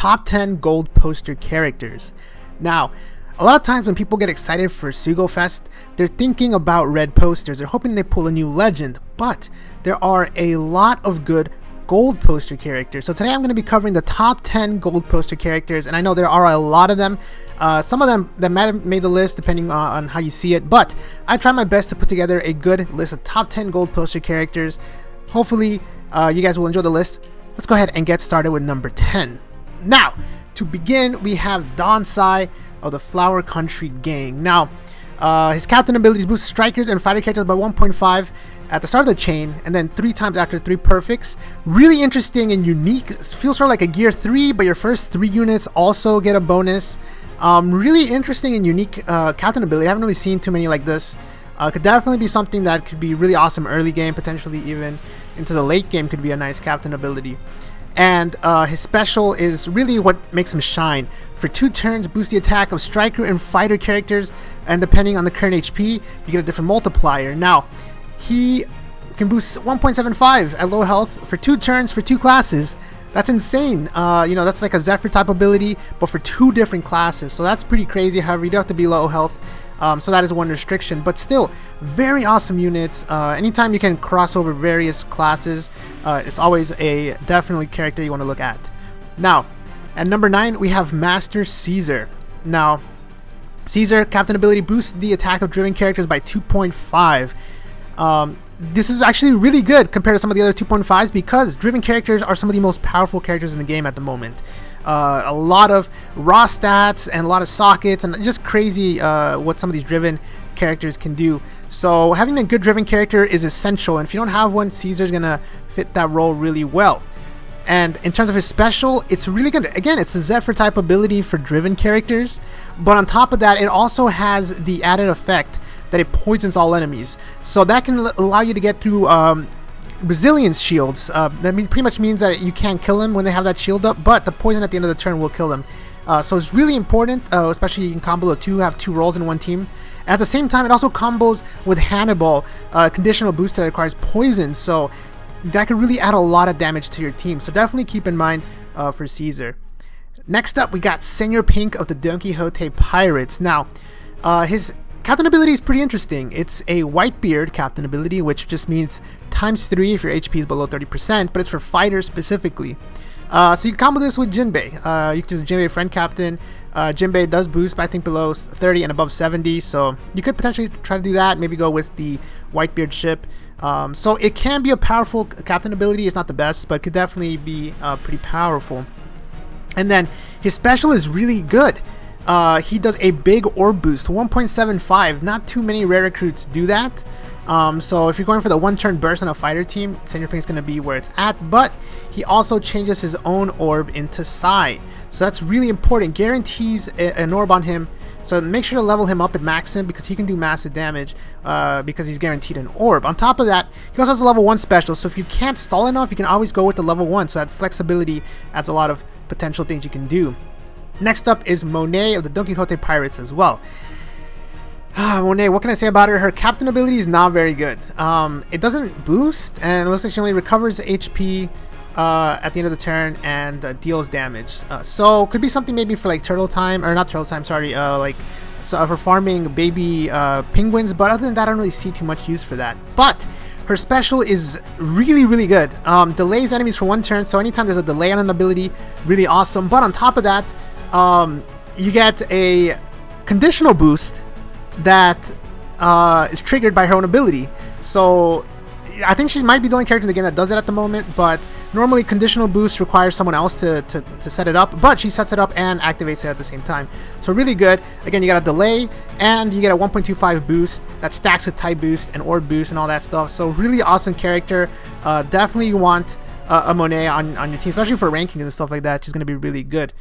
top 10 gold poster characters. Now, a lot of times when people get excited for Sugo Fest, they're thinking about red posters. They're hoping they pull a new legend, but there are a lot of good gold poster characters. So today I'm going to be covering the top 10 gold poster characters, and I know there are a lot of them. Some of them that might have made the list depending on how you see it, but I tried my best to put together a good list of top 10 gold poster characters. Hopefully you guys will enjoy the list. Let's go ahead and get started with number 10. Now, to begin, we have Donsai of the Flower Country Gang. Now, his captain abilities boost strikers and fighter characters by 1.5 at the start of the chain, and then 3 times after 3 perfects. Really interesting and unique. It feels sort of like a gear 3, but your first 3 units also get a bonus. Really interesting and unique captain ability. I haven't really seen too many like this. Could definitely be something that could be really awesome early game, potentially even into the late game could be a nice captain ability. And his special is really what makes him shine. For 2 turns, boost the attack of striker and fighter characters, and depending on the current HP, you get a different multiplier. Now, he can boost 1.75 at low health for 2 turns for 2 classes. That's insane. You know, that's like a Zephyr type ability, but for 2 different classes. So that's pretty crazy. However, you do have to be low health. So that is one restriction, but still very awesome unit. Anytime you can cross over various classes, it's always a definitely character you want to look at. Now, at number 9, we have Master Caesar. Now, Caesar captain ability boosts the attack of driven characters by 2.5. This is actually really good compared to some of the other 2.5s because driven characters are some of the most powerful characters in the game at the moment. A lot of raw stats and a lot of sockets and just crazy what some of these driven characters can do. So having a good driven character is essential, and if you don't have one, Caesar's gonna fit that role really well. And in terms of his special, it's really good. Again, it's the Zephyr type ability for driven characters, but on top of that, it also has the added effect that it poisons all enemies. So that can allow you to get through resilience shields. That pretty much means that you can't kill them when they have that shield up, but the poison at the end of the turn will kill them. So it's really important, especially you can combo the 2, have 2 roles in one team. And at the same time, it also combos with Hannibal, conditional boost that requires poison. So that could really add a lot of damage to your team. So definitely keep in mind for Caesar. Next up, we got Señor Pink of the Donquixote Pirates. Now, his captain ability is pretty interesting. It's a Whitebeard captain ability, which just means times 3 if your HP is below 30%, but it's for fighters specifically. So you can combo this with Jinbei. You can just Jinbei friend captain. Jinbei does boost, but I think below 30 and above 70, so you could potentially try to do that. Maybe go with the Whitebeard ship. So it can be a powerful captain ability. It's not the best, but it could definitely be pretty powerful. And then his special is really good. He does a big orb boost, 1.75. Not too many rare recruits do that. So if you're going for the 1-turn burst on a fighter team, Señor Pink is going to be where it's at. But he also changes his own orb into Psy. So that's really important. Guarantees an orb on him. So make sure to level him up at maximum because he can do massive damage because he's guaranteed an orb. On top of that, he also has a level 1 special. So if you can't stall enough, you can always go with the level 1. So that flexibility adds a lot of potential things you can do. Next up is Monet of the Donquixote Pirates as well. Monet, what can I say about her? Her captain ability is not very good. It doesn't boost, and it looks like she only recovers HP at the end of the turn and deals damage. So could be something maybe for like turtle time, or not turtle time, sorry, like so for farming baby penguins, but other than that, I don't really see too much use for that. But her special is really, really good. Delays enemies for 1 turn, so anytime there's a delay on an ability, really awesome. But on top of that, you get a conditional boost that is triggered by her own ability. So I think she might be the only character in the game that does it at the moment, but normally conditional boost requires someone else to set it up, but she sets it up and activates it at the same time. So really good. Again, you got a delay and you get a 1.25 boost that stacks with type boost and orb boost and all that stuff. So really awesome character. Definitely you want a Monet on your team, especially for rankings and stuff like that. She's going to be really good.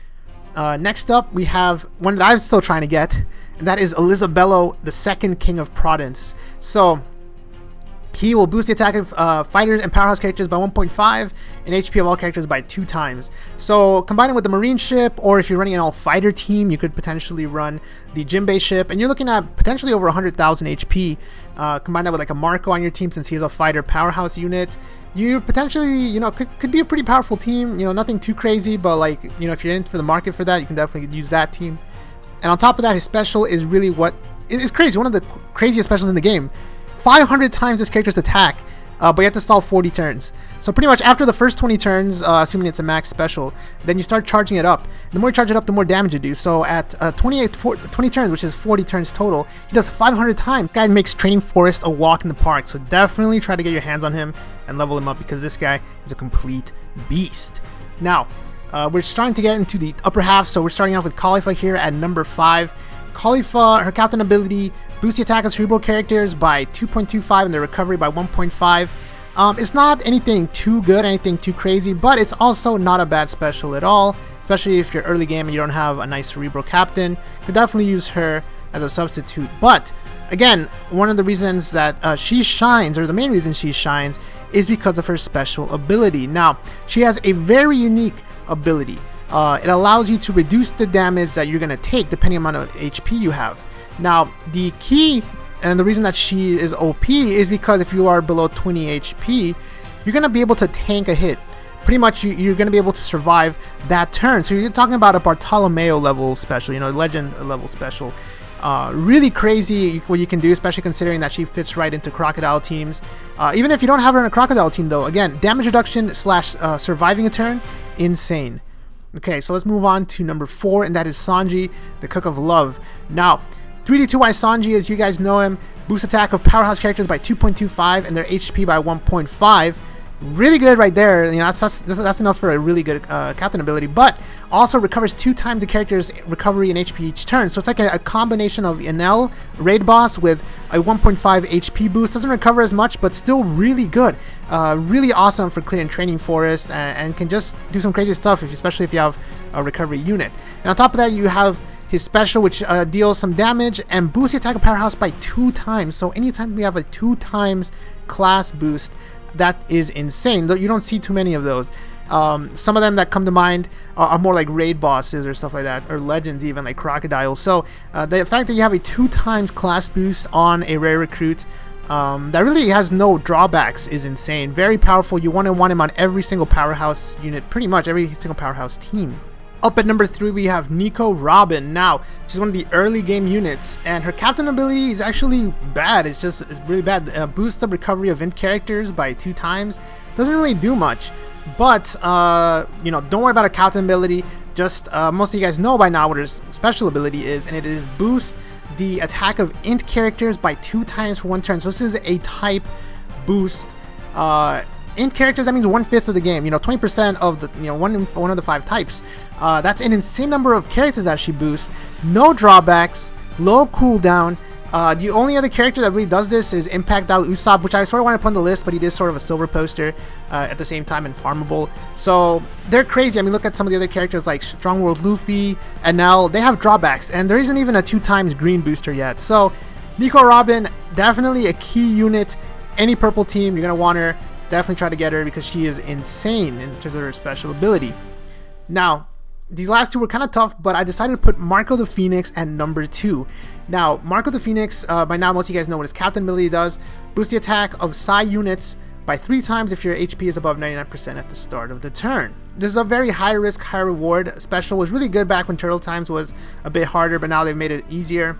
Next up, we have one that I'm still trying to get, and that is Elizabello, the second king of Prodence. So He will boost the attack of fighters and powerhouse characters by 1.5 and HP of all characters by 2 times. So combining with the marine ship, or if you're running an all fighter team, you could potentially run the Jinbei ship, and you're looking at potentially over 100,000 HP. Combine that with like a Marco on your team, since he's a fighter powerhouse unit. You potentially, you know, could be a pretty powerful team. You know, nothing too crazy, but like, you know, if you're in for the market for that, you can definitely use that team. And on top of that, his special is really what is crazy. One of the craziest specials in the game. 500 times this character's attack, but you have to stall 40 turns. So pretty much after the first 20 turns, assuming it's a max special, then you start charging it up. The more you charge it up, the more damage you do. So at 20 turns, which is 40 turns total, he does 500 times. This guy makes Training Forest a walk in the park. So definitely try to get your hands on him and level him up, because this guy is a complete beast. Now, we're starting to get into the upper half. So we're starting off with Kalifa here at number 5. Kalifa, her captain ability, boosts the attack of cerebral characters by 2.25 and their recovery by 1.5. It's not anything too good, anything too crazy, but it's also not a bad special at all, especially if you're early game and you don't have a nice cerebral captain. You could definitely use her as a substitute. But again, one of the reasons that she shines, or the main reason she shines, is because of her special ability. Now, she has a very unique ability. It allows you to reduce the damage that you're going to take depending on the amount of HP you have. Now, the key and the reason that she is OP is because if you are below 20 HP, you're going to be able to tank a hit. Pretty much, you're going to be able to survive that turn. So you're talking about a Bartolomeo level special, you know, legend level special. Really crazy what you can do, especially considering that she fits right into crocodile teams. Even if you don't have her in a crocodile team, though, again, damage reduction / surviving a turn, insane. Okay, so let's move on to number 4, and that is Sanji, the Cook of Love. Now, 3D2Y Sanji, as you guys know him, boosts attack of powerhouse characters by 2.25 and their HP by 1.5. Really good right there. You know, that's enough for a really good captain ability, but also recovers 2 times the character's recovery and HP each turn. So it's like a combination of Enel, raid boss, with a 1.5 HP boost. Doesn't recover as much, but still really good. Really awesome for clearing Training Forest, and can just do some crazy stuff, especially if you have a recovery unit. And on top of that, you have his special, which deals some damage and boosts the attack of powerhouse by 2 times. So anytime we have a 2 times class boost, that is insane. Though you don't see too many of those. Some of them that come to mind are more like raid bosses or stuff like that, or legends even, like Crocodile. So the fact that you have a 2 times class boost on a rare recruit that really has no drawbacks is insane. Very powerful. You want to want him on every single powerhouse unit, pretty much every single powerhouse team. Up at number 3, we have Nico Robin. Now, she's one of the early game units, and her captain ability is actually bad. It's really bad. Boosts the recovery of int characters by 2 times. Doesn't really do much, but you know, don't worry about her captain ability. Just most of you guys know by now what her special ability is, and it is boost the attack of int characters by 2 times for 1 turn. So this is a type boost. Int characters, that means 1/5 of the game. You know, 20% of the, you know, one of the 5 types. That's an insane number of characters that she boosts. No drawbacks, low cooldown. The only other character that really does this is Impact Al Usopp, which I sort of want to put on the list, but he is sort of a silver poster at the same time and farmable. So they're crazy. I mean, look at some of the other characters like Strong World Luffy, Enel. They have drawbacks, and there isn't even a 2 times green booster yet. So Nico Robin, definitely a key unit. Any purple team, you're going to want her. Definitely try to get her because she is insane in terms of her special ability. Now, these last 2 were kind of tough, but I decided to put Marco the Phoenix at number 2. Now, Marco the Phoenix, by now most of you guys know what his captain ability does. Boost the attack of Psi units by 3 times if your HP is above 99% at the start of the turn. This is a very high risk, high reward special. Was really good back when Turtle Times was a bit harder, but now they've made it easier.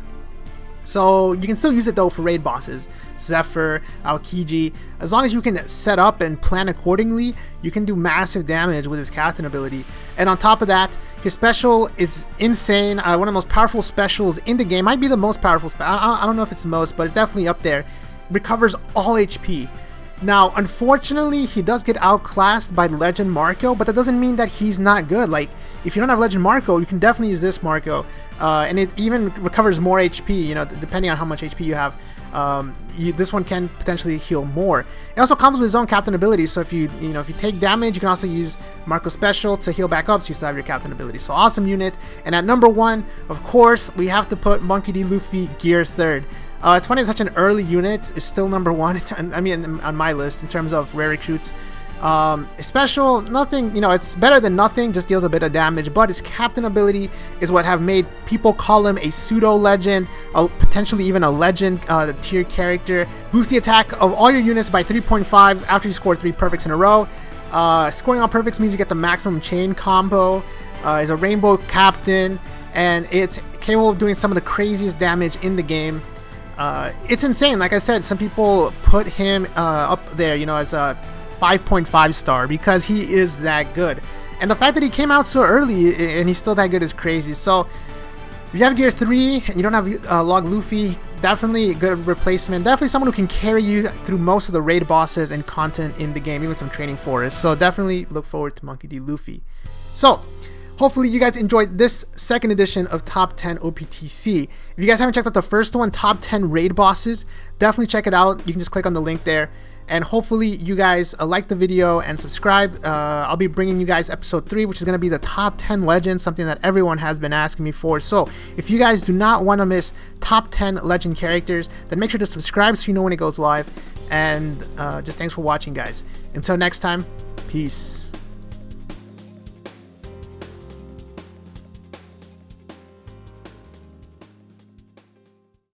So you can still use it though for raid bosses, Zephyr, Aokiji. As long as you can set up and plan accordingly, you can do massive damage with his captain ability. And on top of that, his special is insane. One of the most powerful specials in the game. Might be the most powerful special. I don't know if it's the most, but it's definitely up there. Recovers all HP. Now, unfortunately, he does get outclassed by Legend Marco, but that doesn't mean that he's not good. Like, if you don't have Legend Marco, you can definitely use this Marco, and it even recovers more HP, you know, depending on how much HP you have. This one can potentially heal more. It also comes with his own captain ability, so if you take damage, you can also use Marco Special to heal back up, so you still have your captain ability. So awesome unit. And at number 1, of course, we have to put Monkey D. Luffy Gear 3rd. It's funny, such an early unit is still number 1. I mean, on my list in terms of rare recruits. Special, nothing, you know, it's better than nothing, just deals a bit of damage, but his captain ability is what have made people call him a pseudo legend, potentially even a legend tier character. Boost the attack of all your units by 3.5 after you score 3 perfects in a row. Scoring all perfects means you get the maximum chain combo. Is a rainbow captain, and it's capable of doing some of the craziest damage in the game. It's insane. Like I said, some people put him up there, you know, as a 5.5 star because he is that good, and the fact that he came out so early and he's still that good is crazy. So if you have gear 3 and you don't have log Luffy, definitely a good replacement, definitely someone who can carry you through most of the raid bosses and content in the game, even some training forests. So definitely look forward to Monkey D. Luffy. So hopefully you guys enjoyed this second edition of Top 10 OPTC. If you guys haven't checked out the first one, Top 10 Raid Bosses, definitely check it out. You can just click on the link there. And hopefully you guys like the video and subscribe. I'll be bringing you guys episode 3, which is going to be the top 10 legends, something that everyone has been asking me for. So if you guys do not want to miss top 10 legend characters, then make sure to subscribe so you know when it goes live. And just thanks for watching, guys. Until next time, peace.